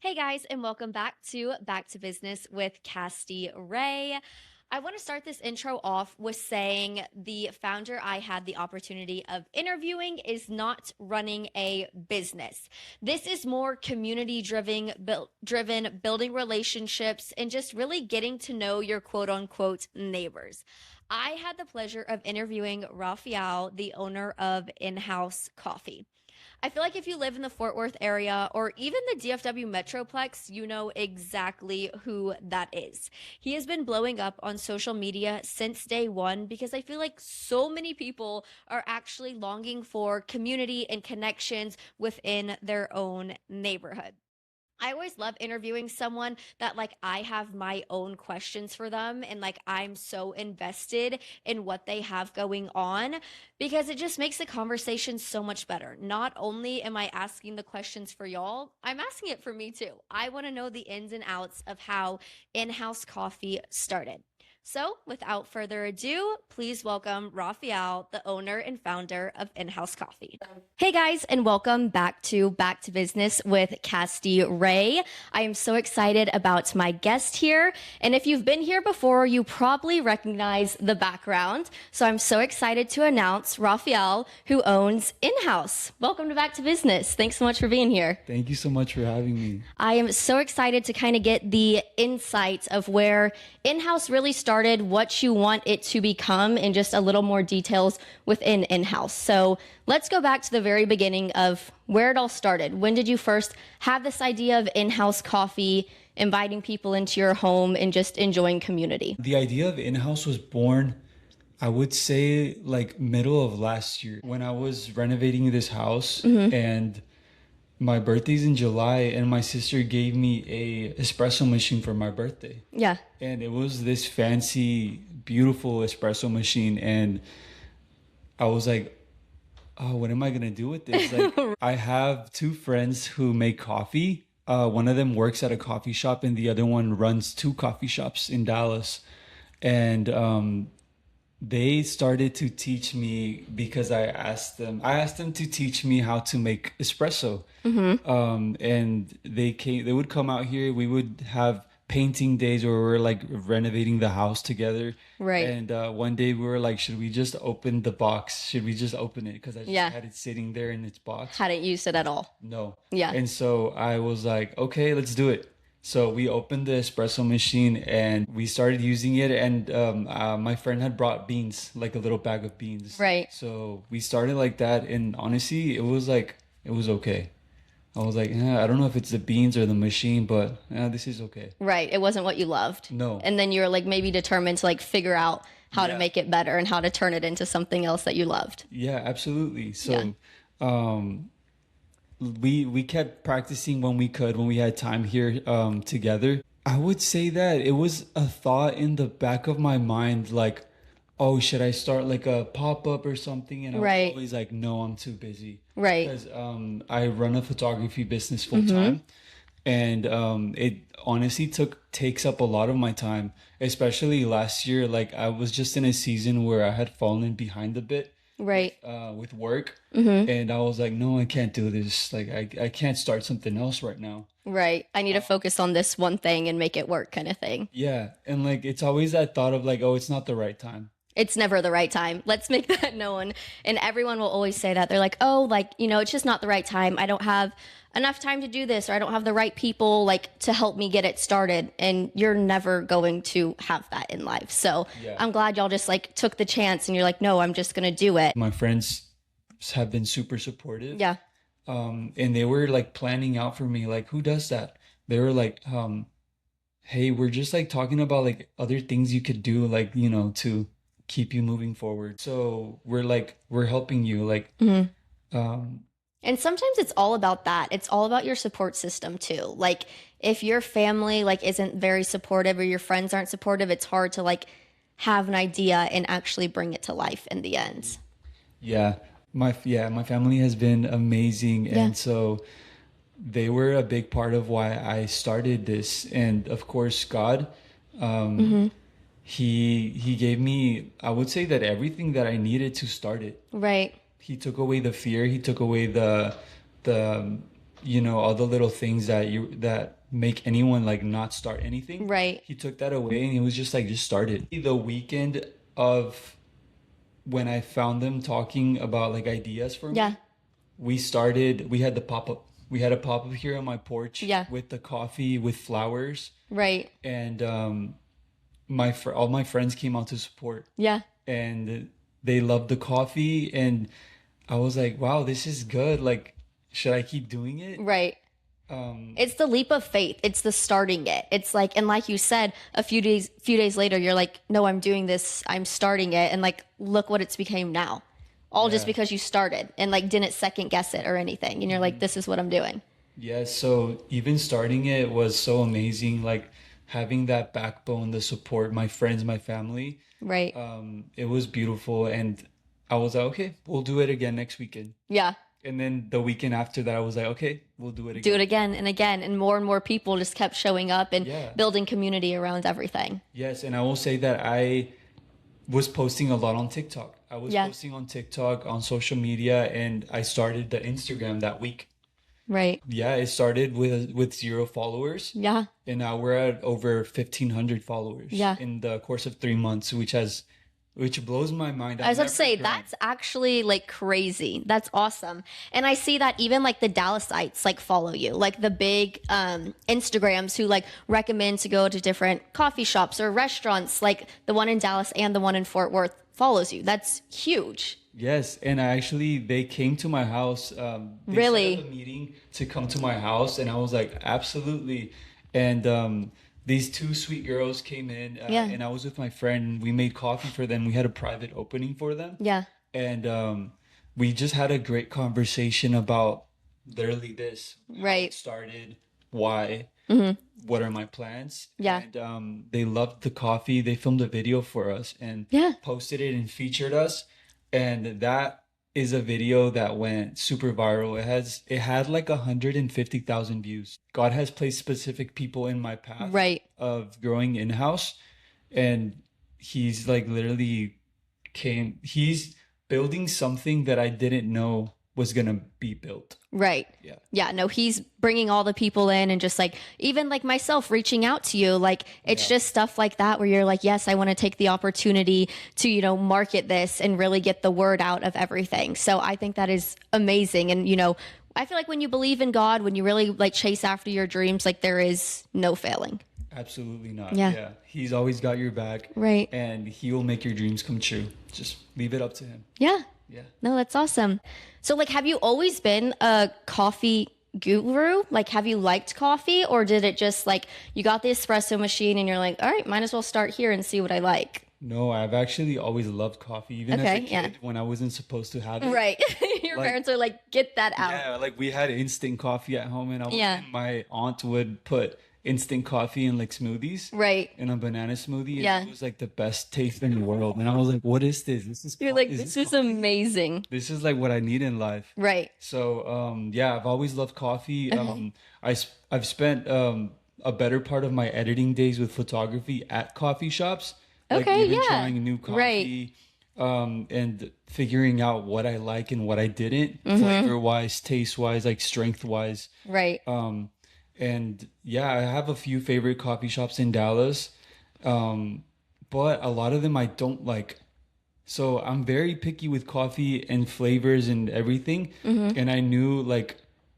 Hey guys, and welcome back to Business with Casty Ray. I want to start this intro off with saying the founder I had the opportunity of interviewing is not running a business. This is more community driven, building relationships and just really getting to know your quote unquote neighbors. I had the pleasure of interviewing Raphael, the owner of InHouse Coffee. I feel like if you live in the Fort Worth area or even the DFW Metroplex, you know exactly who that is. He has been blowing up on social media since day one because I feel like so many people are actually longing for community and connections within their own neighborhood. I always love interviewing someone that I have my own questions for them and I'm so invested in what they have going on because it just makes the conversation so much better. Not only am I asking the questions for y'all, I'm asking it for me too. I want to know the ins and outs of how in-house coffee started. So, without further ado, please welcome Raphael, the owner and founder of InHouse Coffee. Hey guys, and welcome back to Business with Casty Ray. I am so excited about my guest here. And if you've been here before, you probably recognize the background. So I'm so excited to announce Raphael, who owns InHouse. Welcome to Back to Business. Thanks so much for being here. Thank you so much for having me. I am so excited to kind of get the insights of where InHouse really started, what you want it to become, and just a little more details within InHouse. So let's go back to the very beginning of where it all started. When did you first have this idea of in-house coffee, inviting people into your home and just enjoying community? The idea of in-house was born, I would say, like middle of last year when I was renovating this house. And my birthday's in July, and my sister gave me a espresso machine for my birthday. Yeah. And it was this fancy, beautiful espresso machine. And I was like, oh, what am I going to do with this? Like, I have two friends who make coffee. One of them works at a coffee shop and the other one runs two coffee shops in Dallas. And they started to teach me because I asked them to teach me how to make espresso. And they would come out here. We would have painting days where we're like renovating the house together. Right. And one day we were like, should we just open the box? Should we just open it? Because I just had it sitting there in its box. Hadn't used it at all. No. Yeah. And so I was like, okay, let's do it. So we opened the espresso machine and we started using it. And my friend had brought beans, like a little bag of beans. Right. So we started like that. And honestly, it was okay. I was like, I don't know if it's the beans or the machine, but this is okay. Right. It wasn't what you loved. No. And then you were like maybe determined to like figure out how to make it better and how to turn it into something else that you loved. Yeah, absolutely. So we kept practicing when we had time here together. I would say that it was a thought in the back of my mind, like, oh, should I start like a pop-up or something? And I was always like, no, I'm too busy. Right. Because I run a photography business full time. And it honestly takes up a lot of my time, especially last year. Like I was just in a season where I had fallen behind a bit. Right. With work. And I was like, no, I can't do this. Like I can't start something else right now. Right. I need to focus on this one thing and make it work kind of thing. Yeah. And like, it's always that thought of like, oh, it's not the right time. It's never the right time. Let's make that known. And everyone will always say that. They're like, oh, like, it's just not the right time. I don't have enough time to do this, or I don't have the right people like to help me get it started. And you're never going to have that in life. So I'm glad y'all just like took the chance and you're like, no, I'm just going to do it. My friends have been super supportive. Yeah. And they were like planning out for me, like, who does that? They were like, hey, we're just like talking about like other things you could do, like, to keep you moving forward. So we're helping you, like, and sometimes it's all about that. It's all about your support system too. Like if your family like isn't very supportive or your friends aren't supportive, it's hard to like have an idea and actually bring it to life in the end. Yeah. My family has been amazing. And so they were a big part of why I started this. And of course, God, he gave me, I would say that everything that I needed to start it. Right. He took away the fear. He took away the all the little things that make anyone like not start anything. Right. He took that away and he was just like, just start it. The weekend of when I found them talking about like ideas for Yeah. me, we had the pop-up. We had a pop-up here on my porch Yeah. with the coffee with flowers. Right. And all my friends came out to support. Yeah. And they loved the coffee. And I was like, wow, this is good. Like, should I keep doing it? Right. It's the leap of faith. It's the starting it. It's like, and like you said, a few days later, you're like, no, I'm doing this. I'm starting it. And like, look what it's became now. All just Yeah. because you started and like didn't second guess it or anything. And you're like, this is what I'm doing. Yeah, so even starting it was so amazing. Like having that backbone, the support, my friends, my family. Right. It was beautiful. And I was like, okay, we'll do it again next weekend. Yeah. And then the weekend after that, I was like, okay, we'll do it again. Do it again and again. And more people just kept showing up and Yeah. building community around everything. Yes, and I will say that I was posting a lot on TikTok. I was Yeah. posting on TikTok, on social media, and I started the Instagram that week. Right. Yeah, it started with 0 followers. Yeah. And now we're at over 1,500 followers Yeah. in the course of 3 months, which blows my mind. I was about to I've say, never grown. that's actually like crazy. That's awesome. And I see that even like the Dallasites like follow you, like the big Instagrams who like recommend to go to different coffee shops or restaurants, like the one in Dallas and the one in Fort Worth follows you. That's huge. Yes, and they came to my house. They Really? set up a meeting to come to my house, and I was like, absolutely. And these 2 sweet girls came in, Yeah. and I was with my friend, and we made coffee for them. We had a private opening for them. Yeah. And we just had a great conversation about literally this. How Right. it started, why, what are my plans. Yeah. And they loved the coffee. They filmed a video for us and Yeah. posted it and featured us. And that is a video that went super viral. It had like 150,000 views. God has placed specific people in my path Right. of growing in-house, and he's like literally he's building something that I didn't know was gonna be built. Right. Yeah. Yeah. No, he's bringing all the people in and just like, even like myself reaching out to you, like it's Yeah. just stuff like that where you're like, yes, I want to take the opportunity to, market this and really get the word out of everything. So I think that is amazing. And, I feel like when you believe in God, when you really like chase after your dreams, like there is no failing. Absolutely not. Yeah. Yeah. He's always got your back. Right. And he will make your dreams come true. Just leave it up to him. Yeah. Yeah. No, that's awesome. So like, have you always been a coffee guru? Like, have you liked coffee, or did it just like you got the espresso machine and you're like, all right, might as well start here and see what I like? No, I've actually always loved coffee, even as Okay, a kid yeah. when I wasn't supposed to have it. Right. Your Like- parents are like, get that out. Yeah, like we had instant coffee at home, and Yeah. my aunt would put instant coffee in like smoothies. Right. In a banana smoothie. And Yeah. it was like the best taste in the world. And I was like, what is this? You're like, this is amazing. This is like what I need in life. Right. So yeah, I've always loved coffee. I've spent a better part of my editing days with photography at coffee shops. Like Okay, even yeah. trying new coffee. And figuring out what I like and what I didn't, flavor wise, taste wise, like strength wise. Right. And yeah, I have a few favorite coffee shops in Dallas, but a lot of them I don't like. So I'm very picky with coffee and flavors and everything. And I knew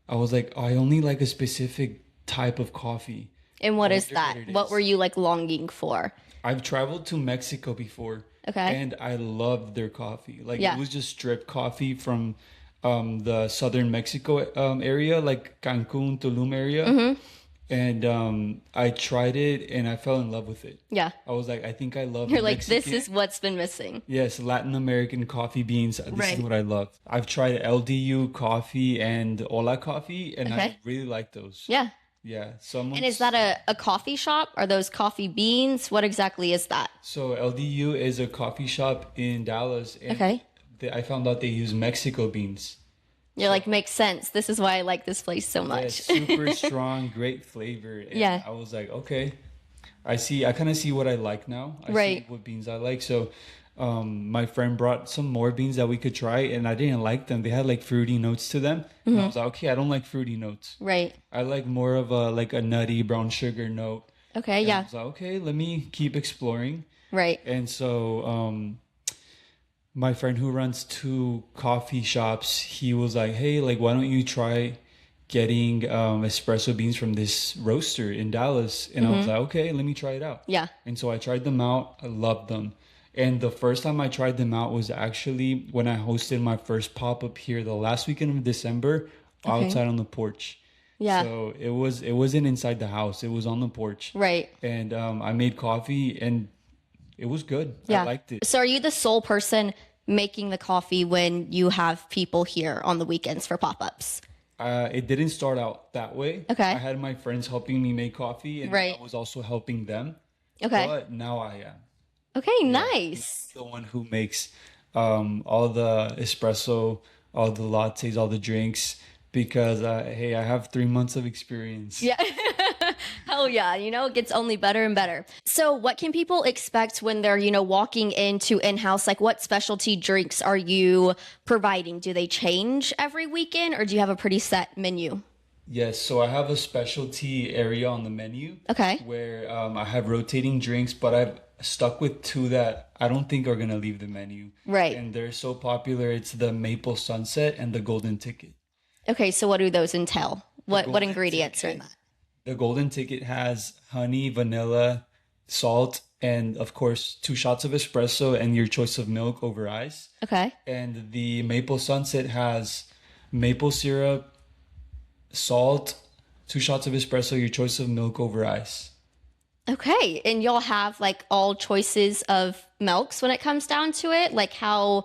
I was like, oh, I only like a specific type of coffee. And what I is wonder that? what it What is. were you like longing for? I've traveled to Mexico before. Okay. And I loved their coffee. Like Yeah. it was just drip coffee from the southern Mexico area, like Cancun, Tulum area. Mm-hmm. And I tried it and I fell in love with it. Yeah. I was like, I think I love You're like, Mexican. this is what's been missing. Yes, Latin American coffee beans. This Right. is what I love. I've tried LDU coffee and Ola coffee, and I Okay. really like those. Yeah. Yeah. And is that a coffee shop? Are those coffee beans? What exactly is that? So LDU is a coffee shop in Dallas. And Okay. I found out they use Mexico beans. You're like, makes sense. This is why I like this place so Yeah, much. super strong, great flavor. And Yeah. I was like, okay, I kind of see what I like now. I Right. see what beans I like. So my friend brought some more beans that we could try, and I didn't like them. They had like fruity notes to them. And I was like, okay, I don't like fruity notes. Right. I like more of a like a nutty brown sugar note. Okay. And I Yeah. was like, okay, let me keep exploring. Right. And so my friend who runs two coffee shops, he was like, hey, like, why don't you try getting espresso beans from this roaster in Dallas? And I was like, okay, let me try it out. Yeah. And so I tried them out. I loved them. And the first time I tried them out was actually when I hosted my first pop-up here the last weekend of December outside on the porch. Yeah. So it wasn't inside the house. It was on the porch. Right. And I made coffee and it was good. Yeah. I liked it. So are you the sole person making the coffee when you have people here on the weekends for pop-ups? It didn't start out that way. Okay. I had my friends helping me make coffee, and Right. I was also helping them. Okay. But now I am Okay, nice. the one who makes all the espresso, all the lattes, all the drinks, because hey, I have 3 months of experience. Yeah. Hell yeah. It gets only better and better. So what can people expect when they're, walking into InHouse? Like what specialty drinks are you providing? Do they change every weekend or do you have a pretty set menu? Yes, so I have a specialty area on the menu. Okay. Where I have rotating drinks, but I've stuck with two that I don't think are gonna leave the menu. Right. And they're so popular. It's the Maple Sunset and the Golden Ticket. Okay. So what do those entail? What Golden ingredients are in Ticket. that? The Golden Ticket has honey, vanilla, salt, and of course 2 shots of espresso and your choice of milk over ice. Okay. And the Maple Sunset has maple syrup, salt, 2 shots of espresso, your choice of milk over ice. Okay. And you'll have like all choices of milks when it comes down to it? Like how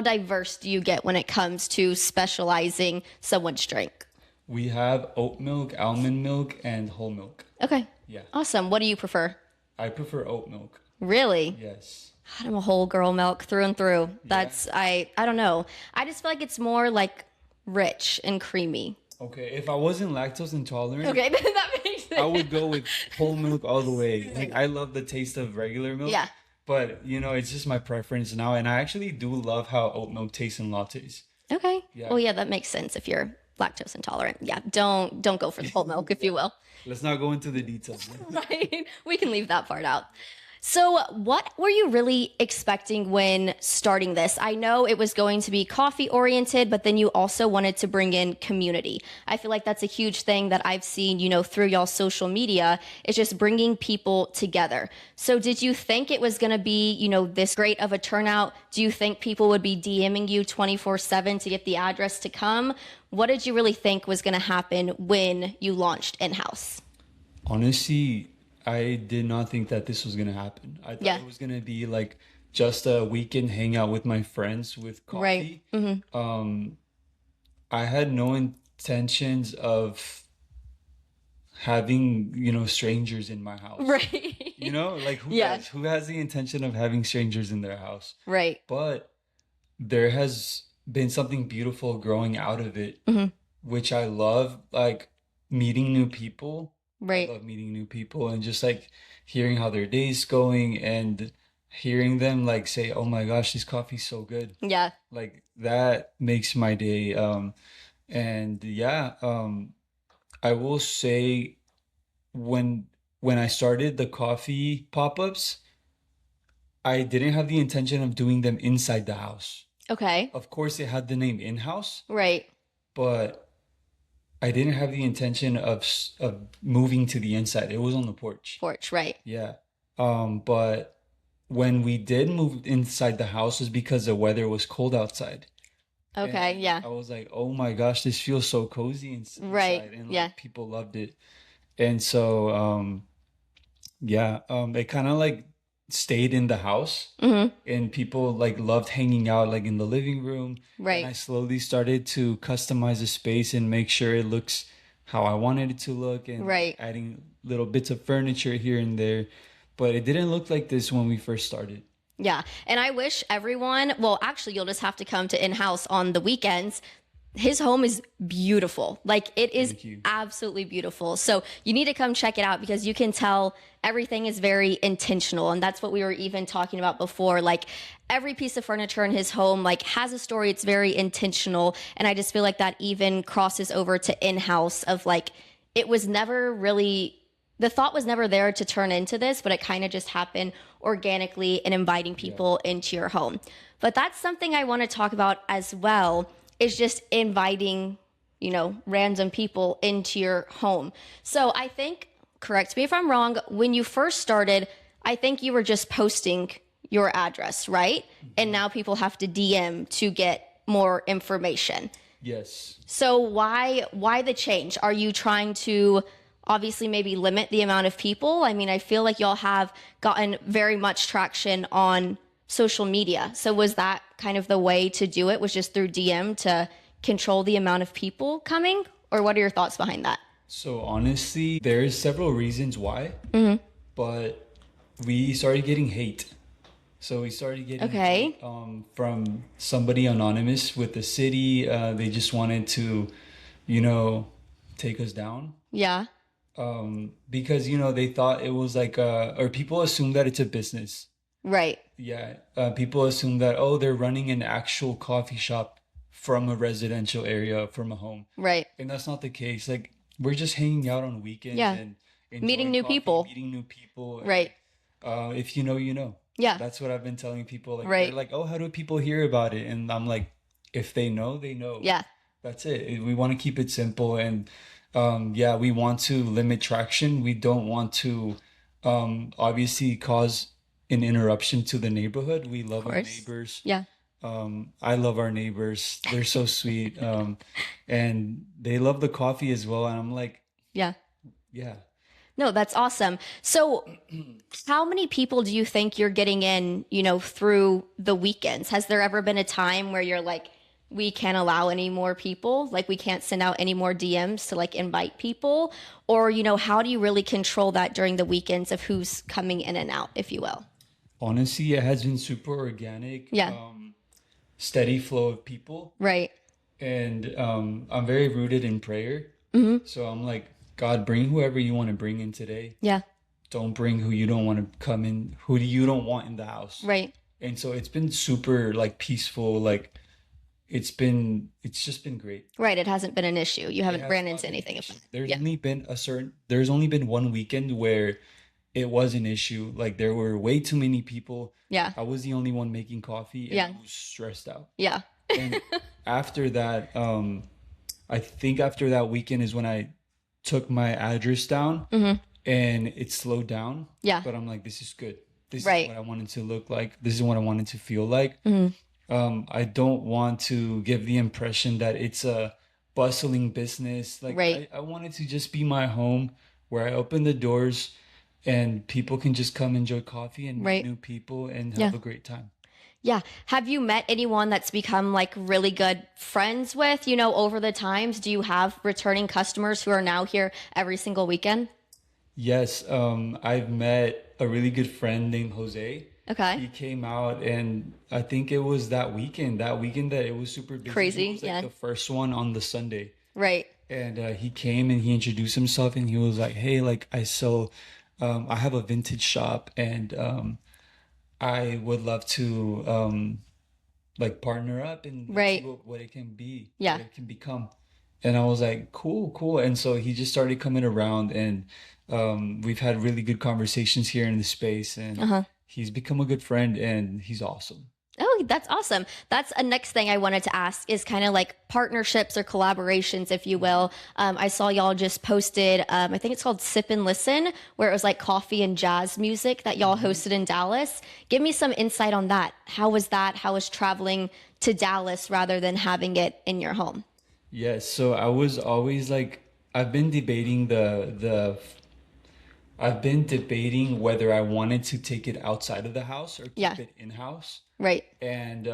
diverse do you get when it comes to specializing someone's drink? We have oat milk, almond milk, and whole milk. Okay. Yeah. Awesome. What do you prefer? I prefer oat milk. Really? Yes. I'm a whole girl milk through and through. I don't know. I just feel like it's more like rich and creamy. Okay, if I wasn't lactose intolerant, Okay, that makes sense. I would go with whole milk all the way. Like I love the taste of regular milk. Yeah. But it's just my preference now, and I actually do love how oat milk tastes in lattes. Okay. Yeah. Well, yeah, that makes sense if you're lactose intolerant. Yeah, don't go for the whole milk, if you will. Let's not go into the details. Right? We can leave that part out. So, what were you really expecting when starting this? I know it was going to be coffee oriented, but then you also wanted to bring in community. I feel like that's a huge thing that I've seen, through y'all's social media. It's just bringing people together. So, did you think it was going to be, this great of a turnout? Do you think people would be DMing you 24/7 to get the address to come? What did you really think was going to happen when you launched InHouse? Honestly, I did not think that this was gonna happen. I thought Yeah. it was gonna be like just a weekend hangout with my friends with coffee. Right. I had no intentions of having, strangers in my house. Right. Like Yeah. who has the intention of having strangers in their house? Right. But there has been something beautiful growing out of it, which I love, like meeting new people. Right. I love meeting new people and just like hearing how their day's going and hearing them like say, "Oh my gosh, this coffee's so good." Yeah. Like that makes my day. And yeah, I will say when I started the coffee pop-ups, I didn't have the intention of doing them inside the house. Okay. Of course, it had the name in-house, Right. but I didn't have the intention of moving to the inside. It was on the porch. Porch. Right. Yeah. But when we did move inside the house was because the weather was cold outside. Okay. And Yeah. I was like, oh my gosh, this feels so cozy inside. Right. And like, Yeah. people loved it. And so, yeah, it kind of like stayed in the house and people like loved hanging out like in the living room. Right. And I slowly started to customize the space and make sure it looks how I wanted it to look and Right. adding little bits of furniture here and there. But it didn't look like this when we first started. Yeah. And I wish everyone, well, actually, you'll just have to come to InHouse on the weekends. his home is beautiful. Like it is Thank you. absolutely beautiful. So you need to come check it out because you can tell everything is very intentional. And that's what we were even talking about before. Like every piece of furniture in his home like has a story. It's very intentional. And I just feel like that even crosses over to InHouse of like it was never really the thought was never there to turn into this, but it kind of just happened organically and inviting Yeah. people into your home. But that's something I want to talk about as well is just inviting, random people into your home. So I think, correct me if I'm wrong, when you first started, I think you were just posting your address, right? And now people have to DM to get more information. Yes. So why the change? Are you trying to obviously maybe limit the amount of people? I mean, I feel like y'all have gotten very much traction on social media. So was that kind of the way to do it? Was just through DM to control the amount of people coming? Or what are your thoughts behind that? So honestly, there's several reasons why, but we started getting hate. So we started getting Okay. hate from somebody anonymous with the city. They just wanted to, you know, take us down Yeah. because they thought it was like or people assume that it's a business. Right. Yeah, people assume that, oh, they're running an actual coffee shop from a residential area, from a home. Right. And that's not the case. Like, we're just hanging out on weekends Yeah. and Meeting enjoying new coffee, people. meeting new people. Right. If you know, you know. Yeah. That's what I've been telling people. Like, they're Right. like, oh, how do people hear about it? And I'm like, if they know, they know. Yeah. That's it. We want to keep it simple. And yeah, we want to limit traction. We don't want to obviously cause an interruption to the neighborhood. We Of love our course. neighbors. Yeah. I love our neighbors. They're so sweet. And they love the coffee as well. And I'm like, Yeah. yeah. No, that's awesome. So, how many people do you think you're getting in, through the weekends? Has there ever been a time where you're like, we can't allow any more people? Like, we can't send out any more DMs to like invite people? Or, how do you really control that during the weekends of who's coming in and out, if you will? Honestly, it has been super organic, Yeah. steady flow of people. Right. And I'm very rooted in prayer. So I'm like, God, bring whoever you want to bring in today. Yeah. Don't bring who you don't want to come in, who you don't want in the house. Right. And so it's been super like peaceful. Like it's just been great. Right. It hasn't been an issue. You It haven't has ran not into been an anything. issue. There's Yeah. only been there's only been one weekend where it was an issue. Like there were way too many people. Yeah. I was the only one making coffee and Yeah. I was stressed out. Yeah. And after that, I think after that weekend is when I took my address down and it slowed down. Yeah. But I'm like, this is good. This Right. is what I wanted to look like. This is what I wanted to feel like. I don't want to give the impression that it's a bustling business. Like Right. I wanted to just be my home where I open the doors and people can just come enjoy coffee and meet Right. new people and Yeah. have a great time. Yeah. Have you met anyone that's become like really good friends with, over the times? Do you have returning customers who are now here every single weekend? Yes, I've met a really good friend named Jose. Okay. He came out, and I think it was that weekend. That weekend that it was super busy. Crazy, He was like yeah. the first one on the Sunday, Right. and he came and he introduced himself, and he was like, "Hey, like I sell, I have a vintage shop, and I would love to like partner up and Right. see what it can be, Yeah. what it can become." And I was like, cool, cool. And so he just started coming around, and we've had really good conversations here in the space, and Uh-huh. he's become a good friend, and he's awesome. Oh, that's awesome. That's a next thing I wanted to ask is kind of like partnerships or collaborations, if you will. I saw y'all just posted, I think it's called Sip and Listen, where it was like coffee and jazz music that y'all hosted in Dallas. Give me some insight on that. How was that? How was traveling to Dallas rather than having it in your home? Yes, so I was always like, I've been debating I've been debating whether I wanted to take it outside of the house or keep Yeah. it in house. Right. And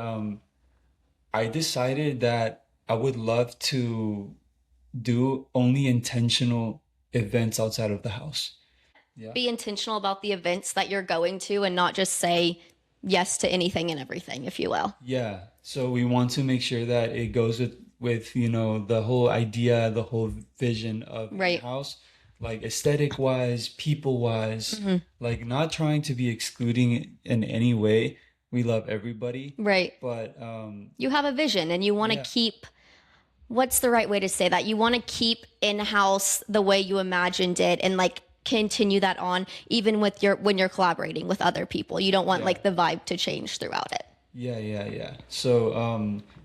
I decided that I would love to do only intentional events outside of the house. Yeah. Be intentional about the events that you're going to and not just say yes to anything and everything, if you will. Yeah. So we want to make sure that it goes with, you know, the whole idea, the whole vision of Right. in-house, like aesthetic wise, people wise, Hmm. like not trying to be excluding in any way. We love everybody, Right. but You have a vision and you want to yeah, keep, what's the right way to say that? You want to keep in-house the way you imagined it and like continue that on even with your when you're collaborating with other people. You don't want yeah. like the vibe to change throughout it. Yeah, yeah, yeah. So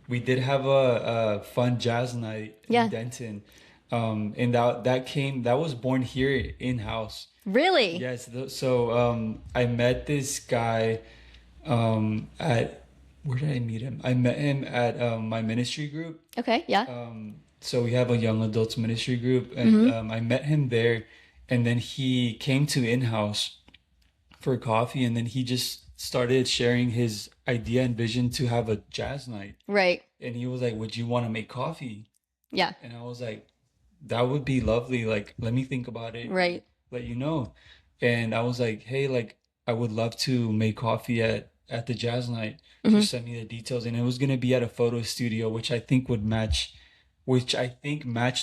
we did have a fun jazz night in Yeah. Denton. And that was born here in house. Really? Yes, so I met this guy at where did I meet him? I met him at my ministry group. Okay. Yeah. So we have a young adults ministry group, and Mm-hmm. I met him there, and then he came to in-house for coffee, and then he just started sharing his idea and vision to have a jazz night. Right. And he was like, "Would you want to make coffee?" Yeah. And I was like, "That would be lovely. Like, let me think about it and Right. let you know." And I was like, "Hey, like, I would love to make coffee at the jazz night. Hmm. Just send me the details." And it was gonna be at a photo studio, which I think matched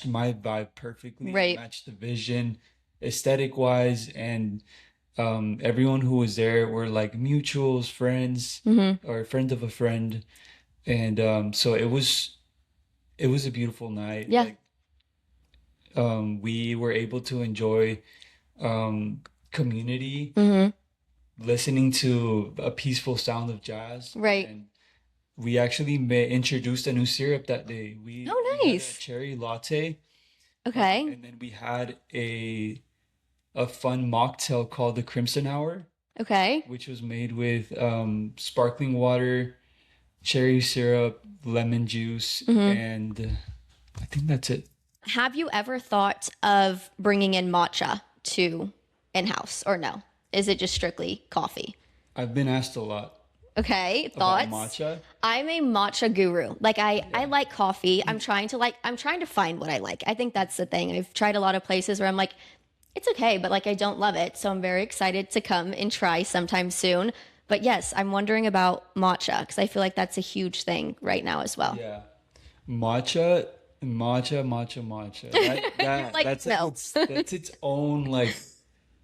my vibe perfectly. It Right. matched the vision, aesthetic wise, and everyone who was there were like mutuals, friends, Hmm. or a friend of a friend, and so it was a beautiful night. Yeah. Like we were able to enjoy community, Hmm. listening to a peaceful sound of jazz, Right. and we actually introduced a new syrup that day. Oh, We had a nice. cherry latte, Okay. and then we had a fun mocktail called the Crimson Hour, Okay. which was made with sparkling water, cherry syrup, lemon juice, Hmm. and I think that's it. Have you ever thought of bringing in matcha to in-house or no? Is it just strictly coffee? I've been asked a lot Okay, about thoughts? matcha. I'm a matcha guru. Like I Yeah. like coffee. I'm trying to find what I like. I think that's the thing. I've tried a lot of places where I'm like, it's okay, but like I don't love it. So I'm very excited to come and try sometime soon. But yes, I'm wondering about matcha because I feel like that's a huge thing right now as well. Yeah. Matcha, matcha. You're like, That's like no. that's its own like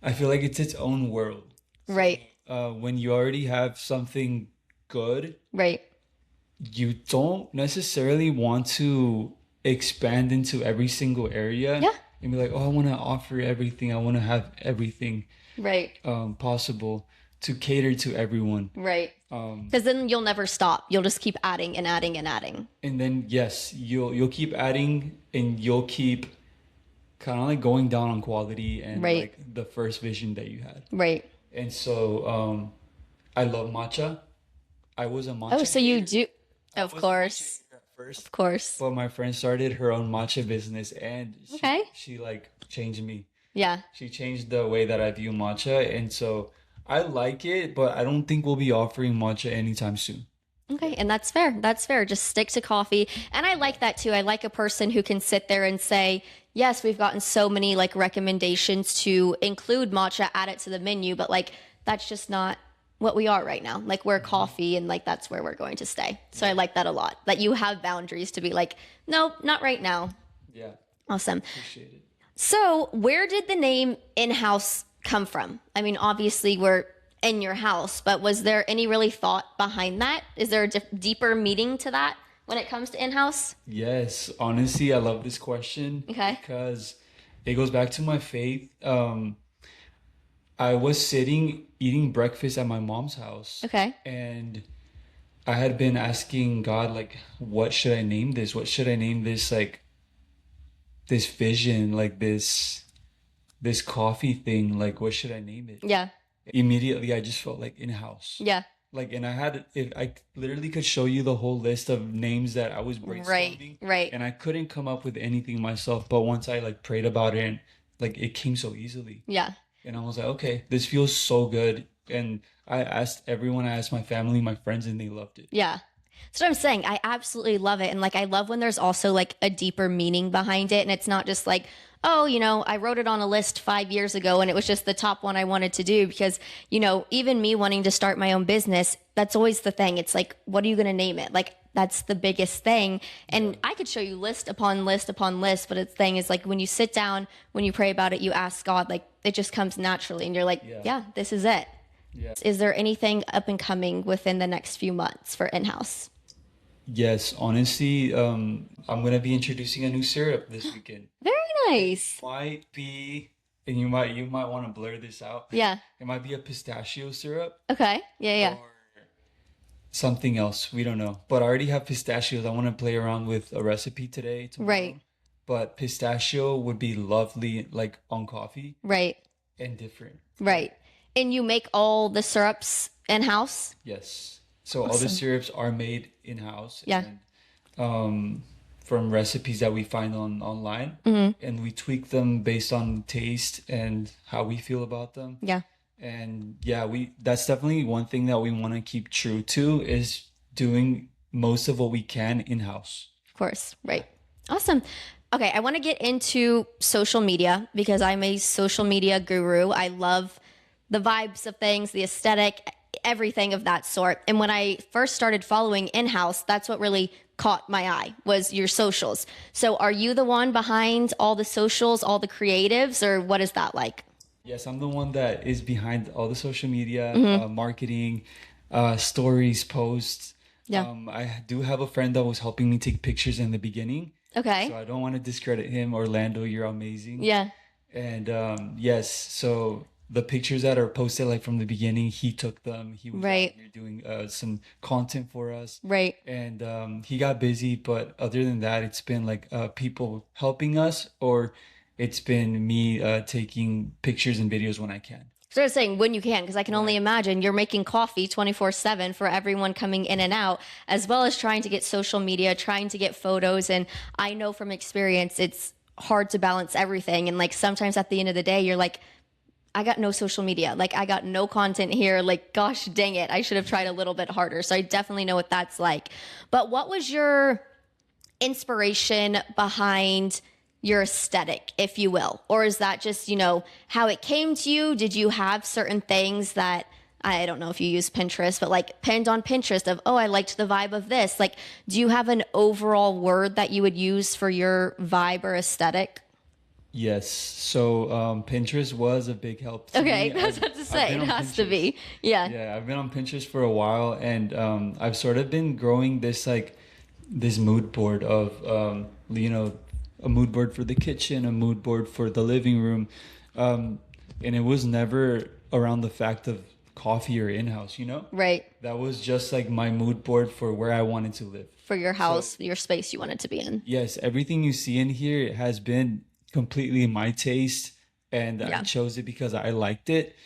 I feel like it's its own world. Right, When you already have something good, right. you don't necessarily want to expand into every single area Yeah, and be like, oh, I want to offer everything. I want to have everything right, possible to cater to everyone. right. Because then you'll never stop. You'll just keep adding and adding and adding. And then yes, you'll keep adding and you'll keep kind of like going down on quality and Right, like the first vision that you had. right. And so I love matcha. I was a Oh, matcha so you hater. do, I of was a matcha course, hater at first, of course. but my friend started her own matcha business and Okay. she like changed me. Yeah. She changed the way that I view matcha, and so I like it, but I don't think we'll be offering matcha anytime soon. Okay, Yeah. and that's fair. That's fair. Just stick to coffee. And I like that too. I like a person who can sit there and say, yes, we've gotten so many like recommendations to include matcha, add it to the menu, but like that's just not what we are right now. Like we're coffee and like that's where we're going to stay. So I like that a lot. That you have boundaries to be like, no, not right now. Yeah, Awesome. appreciate it. So, where did the name in-house come from? I mean, obviously we're in your house, but was there any really thought behind that? Is there a deeper meaning to that when it comes to in-house? Yes, honestly, I love this question Okay. because it goes back to my faith. I was sitting eating breakfast at my mom's house, Okay. and I had been asking God, like, what should I name this? What should I name this? Like, this vision, like this coffee thing. Like, what should I name it? Yeah. Immediately, I just felt like in house. Yeah. Like, and I had it. I literally could show you the whole list of names that I was Right. brainstorming, Right. and I couldn't come up with anything myself. But once I like prayed about it, and like it came so easily, Yeah. and I was like, okay, this feels so good. And I asked everyone, I asked my family, my friends, and they loved it. Yeah. That's what I'm saying. I absolutely love it. And like, I love when there's also like a deeper meaning behind it. And it's not just like, oh, I wrote it on a list 5 years ago and it was just the top one I wanted to do because, even me wanting to start my own business, that's always the thing. It's like, what are you going to name it? Like, that's the biggest thing. And I could show you list upon list upon list, but the thing is like when you sit down, when you pray about it, you ask God, like it just comes naturally and you're like, yeah, this is it. Yeah. Is there anything up and coming within the next few months for InHouse? Yes, honestly, I'm gonna be introducing a new syrup this weekend. Very nice. Might be, and you might want to blur this out. Yeah. It might be a pistachio syrup Okay. Yeah, yeah. or something else. We don't know. But I already have pistachios. I want to play around with a recipe today, tomorrow. Right. But pistachio would be lovely, like on coffee Right. and different. Right. And you make all the syrups in-house? Yes. So all the syrups are made in-house. Yeah. And from recipes that we find online, and we tweak them based on taste and how we feel about them. Yeah. And yeah, that's definitely one thing that we want to keep true to is doing most of what we can in-house. Of course. Right. Awesome. Okay. I want to get into social media because I'm a social media guru. I love the vibes of things, the aesthetic, everything of that sort. And when I first started following InHouse, that's what really caught my eye was your socials. So are you the one behind all the socials, all the creatives, or what is that like? Yes, I'm the one that is behind all the social media, marketing, stories, posts. Yeah. I do have a friend that was helping me take pictures in the beginning. Okay. So I don't want to discredit him. Orlando, you're amazing. Yeah. And yes, so the pictures that are posted like from the beginning, he took them. He was out here doing some content for us. Right. And he got busy, but other than that, it's been like people helping us, or it's been me taking pictures and videos when I can. So I was saying when you can, because I can only imagine you're making coffee 24/7 for everyone coming in and out, as well as trying to get social media, trying to get photos. And I know from experience, it's hard to balance everything. And like sometimes at the end of the day, you're like, I got no social media. Like I got no content here. Like, gosh, dang it. I should have tried a little bit harder. So I definitely know what that's like. But what was your inspiration behind your aesthetic, if you will? Or is that just, how it came to you? Did you have certain things that, I don't know if you use Pinterest, but like pinned on Pinterest of, oh, I liked the vibe of this. Like, do you have an overall word that you would use for your vibe or aesthetic? Yes. So Pinterest was a big help to Okay, me. that's what to say. It has to be. Yeah. Yeah, I've been on Pinterest for a while, and I've sort of been growing this mood board of a mood board for the kitchen, a mood board for the living room, and it was never around the fact of coffee or in-house. Right. That was just like my mood board for where I wanted to live. For your house, your space you wanted to be in. Yes, everything you see in here has been completely my taste, and I chose it because I liked it,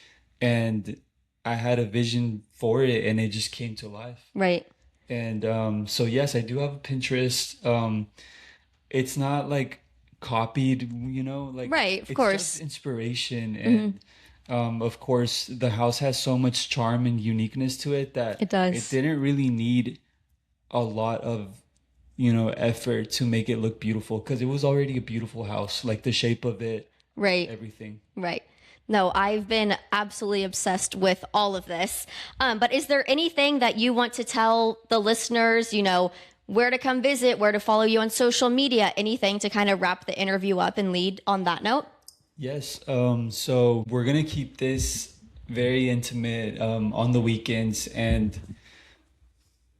and I had a vision for it, and it just came to life. Right. And so yes, I do have a Pinterest. It's not like copied, like right, of it's course, just inspiration, and of course the house has so much charm and uniqueness to it that it does. It didn't really need a lot of effort to make it look beautiful, because it was already a beautiful house, like the shape of it, right, everything. Right. No, I've been absolutely obsessed with all of this. But is there anything that you want to tell the listeners, where to come visit, where to follow you on social media, anything to kind of wrap the interview up and lead on that note? Yes. So we're going to keep this very intimate on the weekends, and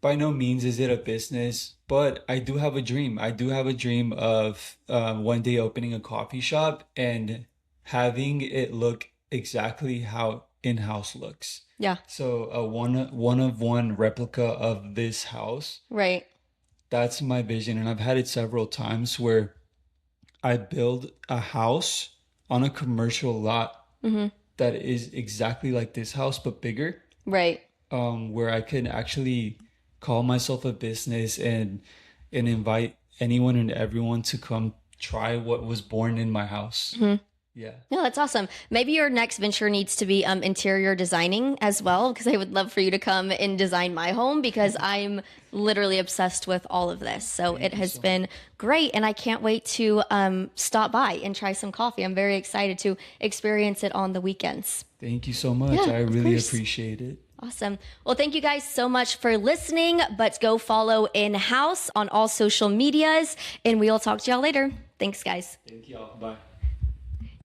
by no means is it a business, but I do have a dream. I do have a dream of one day opening a coffee shop and having it look exactly how InHouse looks. Yeah. So a one of one replica of this house. Right. That's my vision, and I've had it several times where I build a house on a commercial lot that is exactly like this house but bigger. Right. Where I can actually call myself a business and invite anyone and everyone to come try what was born in my house. Yeah. No, that's awesome. Maybe your next venture needs to be interior designing as well, because I would love for you to come and design my home, because I'm literally obsessed with all of this. So it has been great, and I can't wait to stop by and try some coffee. I'm very excited to experience it on the weekends. Thank you so much. I really appreciate it. Awesome. Well, thank you guys so much for listening, but go follow InHouse on all social medias, and we'll talk to y'all later. Thanks, guys. Thank y'all. Bye.